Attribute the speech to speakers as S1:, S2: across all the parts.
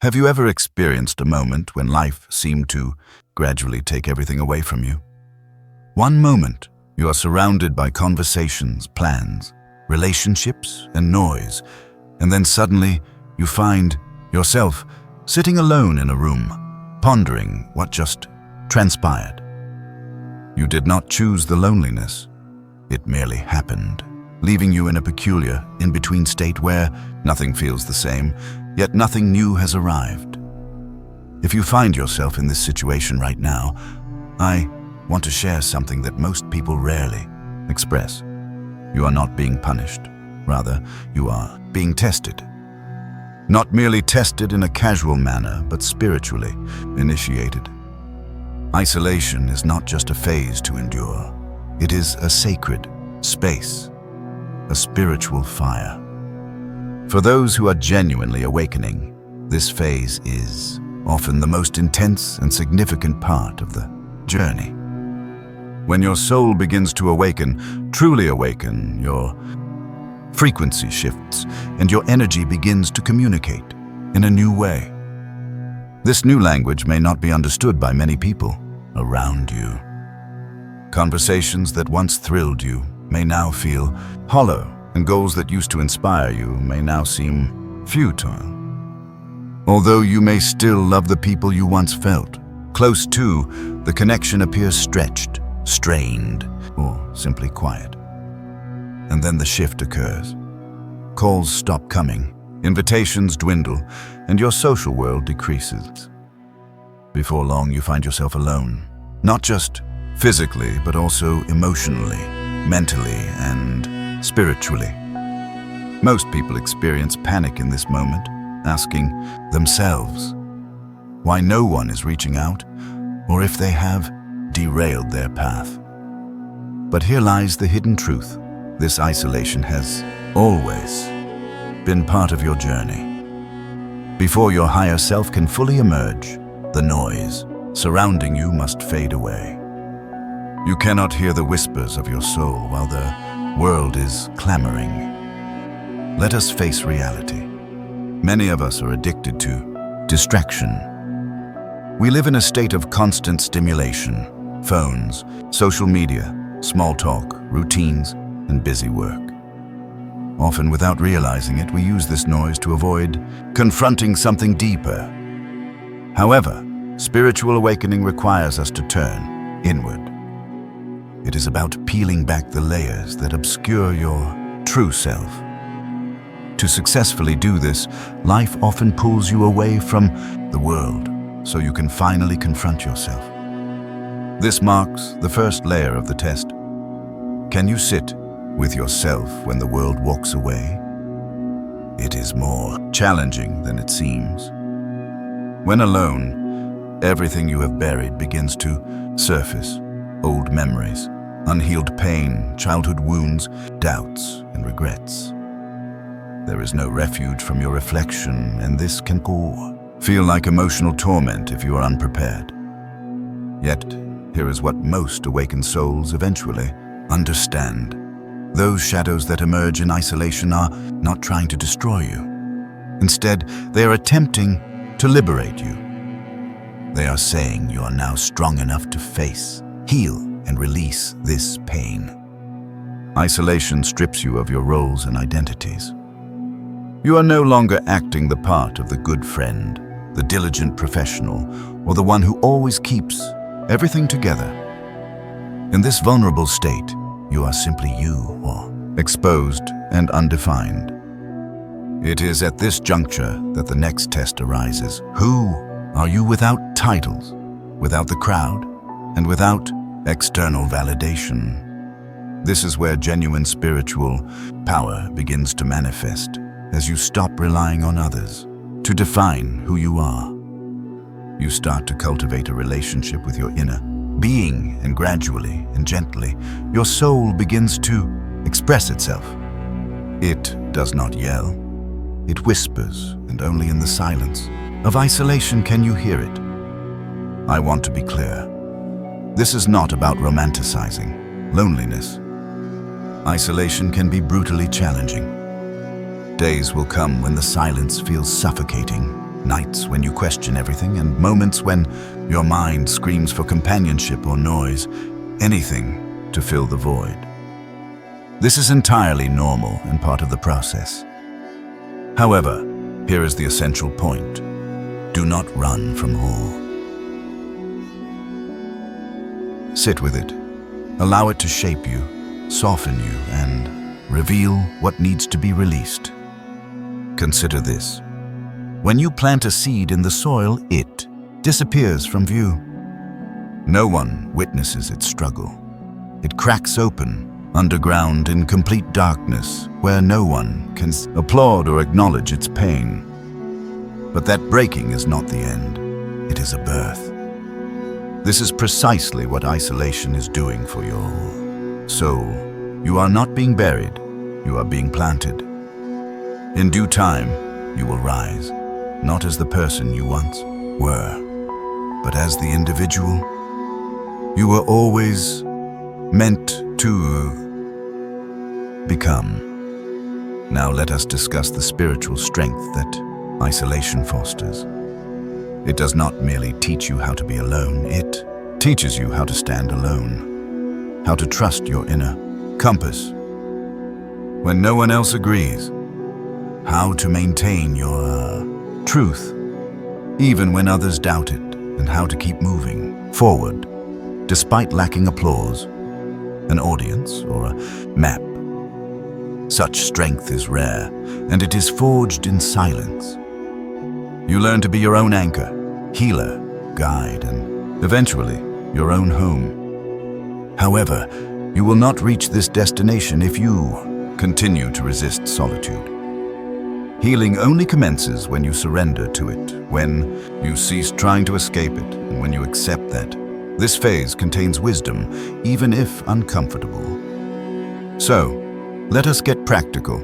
S1: Have you ever experienced a moment when life seemed to gradually take everything away from you? One moment, you are surrounded by conversations, plans, relationships, and noise, and then suddenly you find yourself sitting alone in a room, pondering what just transpired. You did not choose the loneliness. It merely happened, leaving you in a peculiar, in-between state where nothing feels the same, yet nothing new has arrived. If you find yourself in this situation right now, I want to share something that most people rarely express. You are not being punished. Rather, you are being tested. Not merely tested in a casual manner, but spiritually initiated. Isolation is not just a phase to endure. It is a sacred space, a spiritual fire. For those who are genuinely awakening, this phase is often the most intense and significant part of the journey. When your soul begins to awaken, truly awaken, your frequency shifts and your energy begins to communicate in a new way. This new language may not be understood by many people around you. Conversations that once thrilled you may now feel hollow, and goals that used to inspire you may now seem futile. Although you may still love the people you once felt close to, the connection appears stretched, strained, or simply quiet. And then the shift occurs. Calls stop coming, invitations dwindle, and your social world decreases. Before long, you find yourself alone, not just physically, but also emotionally, mentally, and spiritually. Most people experience panic in this moment, asking themselves why no one is reaching out, or if they have derailed their path. But here lies the hidden truth. This isolation has always been part of your journey. Before your higher self can fully emerge, the noise surrounding you must fade away. You cannot hear the whispers of your soul while the world is clamoring. Let us face reality. Many of us are addicted to distraction. We live in a state of constant stimulation: phones, social media, small talk, routines, and busy work. Often without realizing it, we use this noise to avoid confronting something deeper. However, spiritual awakening requires us to turn inward. It is about peeling back the layers that obscure your true self. To successfully do this, life often pulls you away from the world so you can finally confront yourself. This marks the first layer of the test. Can you sit with yourself when the world walks away? It is more challenging than it seems. When alone, everything you have buried begins to surface: old memories, unhealed pain, childhood wounds, doubts, and regrets. There is no refuge from your reflection, and this can feel like emotional torment if you are unprepared. Yet, here is what most awakened souls eventually understand. Those shadows that emerge in isolation are not trying to destroy you. Instead, they are attempting to liberate you. They are saying you are now strong enough to face, heal, and release this pain. Isolation strips you of your roles and identities. You are no longer acting the part of the good friend, the diligent professional, or the one who always keeps everything together. In this vulnerable state, you are simply you, or exposed and undefined. It is at this juncture that the next test arises. Who are you without titles, without the crowd, and without external validation? This is where genuine spiritual power begins to manifest, as you stop relying on others to define who you are. You start to cultivate a relationship with your inner being, and gradually and gently, your soul begins to express itself. It does not yell. It whispers, and only in the silence of isolation can you hear it. I want to be clear. This is not about romanticizing loneliness. Isolation can be brutally challenging. Days will come when the silence feels suffocating, nights when you question everything, and moments when your mind screams for companionship or noise, anything to fill the void. This is entirely normal and part of the process. However, here is the essential point. Do not run from all. Sit with it. Allow it to shape you, soften you, and reveal what needs to be released. Consider this. When you plant a seed in the soil, it disappears from view. No one witnesses its struggle. It cracks open, underground in complete darkness, where no one can applaud or acknowledge its pain. But that breaking is not the end. It is a birth. This is precisely what isolation is doing for your soul. You are not being buried, you are being planted. In due time, you will rise, not as the person you once were, but as the individual you were always meant to become. Now let us discuss the spiritual strength that isolation fosters. It does not merely teach you how to be alone, it teaches you how to stand alone, how to trust your inner compass when no one else agrees, how to maintain your truth even when others doubt it, and how to keep moving forward despite lacking applause, an audience, or a map. Such strength is rare, and it is forged in silence. You learn to be your own anchor, healer, guide, and eventually your own home. However, you will not reach this destination if you continue to resist solitude. Healing only commences when you surrender to it, when you cease trying to escape it, and when you accept that this phase contains wisdom, even if uncomfortable. So, let us get practical.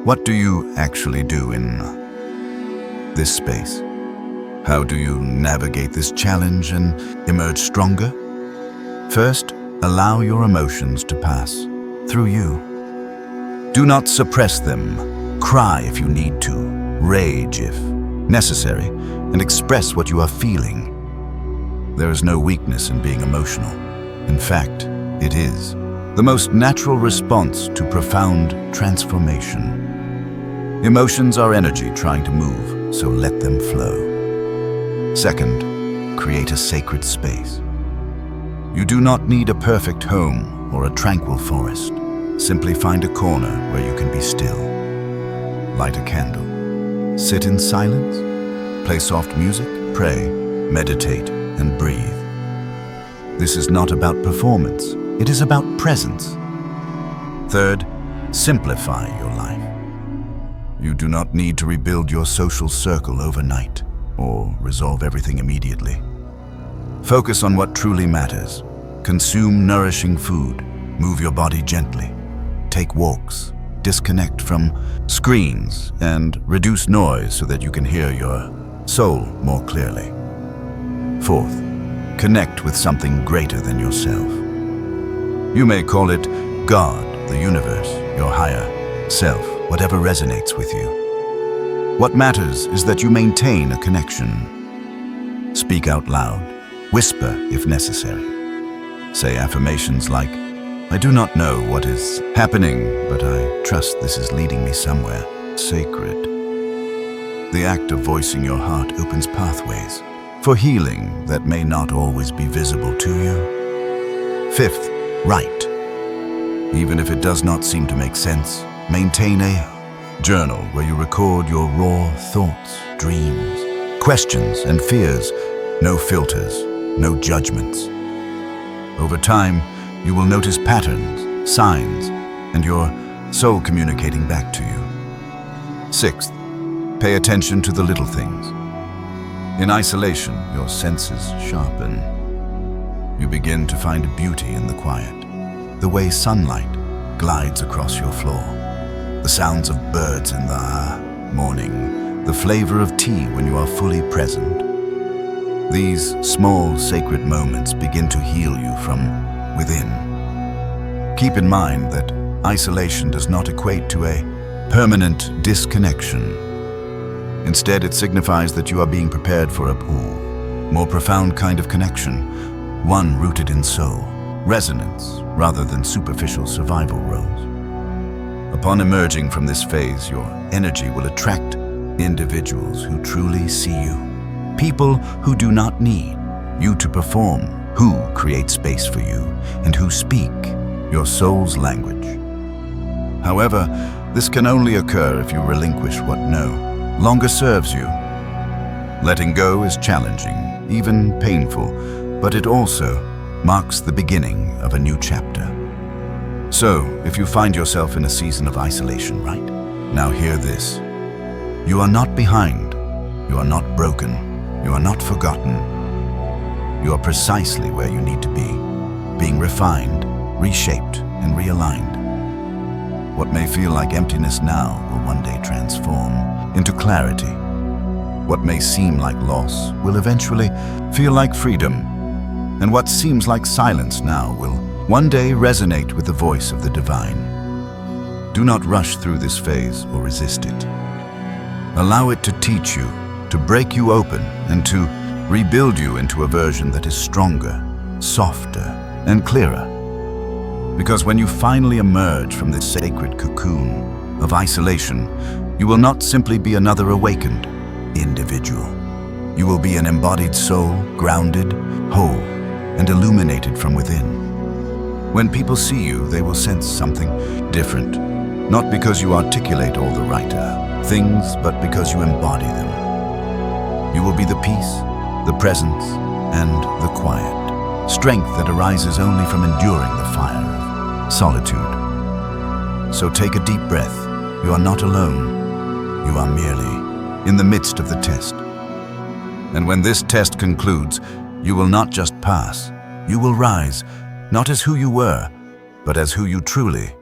S1: What do you actually do in this space? How do you navigate this challenge and emerge stronger? First, allow your emotions to pass through you. Do not suppress them. Cry if you need to, rage if necessary, and express what you are feeling. There is no weakness in being emotional. In fact, it is the most natural response to profound transformation. Emotions are energy trying to move, so let them flow. Second, create a sacred space. You do not need a perfect home or a tranquil forest. Simply find a corner where you can be still. Light a candle. Sit in silence. Play soft music. Pray, meditate, and breathe. This is not about performance. It is about presence. Third, simplify your life. You do not need to rebuild your social circle overnight or resolve everything immediately. Focus on what truly matters. Consume nourishing food. Move your body gently. Take walks. Disconnect from screens and reduce noise so that you can hear your soul more clearly. Fourth, connect with something greater than yourself. You may call it God, the universe, your higher self, whatever resonates with you. What matters is that you maintain a connection. Speak out loud. Whisper if necessary. Say affirmations like, I do not know what is happening, but I trust this is leading me somewhere sacred. The act of voicing your heart opens pathways for healing that may not always be visible to you. Fifth, write. Even if it does not seem to make sense, maintain a journal where you record your raw thoughts, dreams, questions, and fears. No filters, no judgments. Over time, you will notice patterns, signs, and your soul communicating back to you. Sixth, pay attention to the little things. In isolation, your senses sharpen. You begin to find beauty in the quiet, the way sunlight glides across your floor, the sounds of birds in the morning, the flavor of tea when you are fully present. These small sacred moments begin to heal you from within. Keep in mind that isolation does not equate to a permanent disconnection. Instead, it signifies that you are being prepared for a more profound kind of connection, one rooted in soul, resonance, rather than superficial survival roles. Upon emerging from this phase, your energy will attract individuals who truly see you, people who do not need you to perform, who create space for you, and who speak your soul's language. However, this can only occur if you relinquish what no longer serves you. Letting go is challenging, even painful, but it also marks the beginning of a new chapter. So, if you find yourself in a season of isolation, right? Now hear this. You are not behind. You are not broken. You are not forgotten. You are precisely where you need to be, being refined, reshaped, and realigned. What may feel like emptiness now will one day transform into clarity. What may seem like loss will eventually feel like freedom. And what seems like silence now will one day resonate with the voice of the divine. Do not rush through this phase or resist it. Allow it to teach you, to break you open, and to rebuild you into a version that is stronger, softer, and clearer. Because when you finally emerge from this sacred cocoon of isolation, you will not simply be another awakened individual. You will be an embodied soul, grounded, whole, and illuminated from within. When people see you, they will sense something different, not because you articulate all the right things, but because you embody them. You will be the peace, the presence, and the quiet, strength that arises only from enduring the fire of solitude. So take a deep breath. You are not alone. You are merely in the midst of the test. And when this test concludes, you will not just pass. You will rise, not as who you were, but as who you truly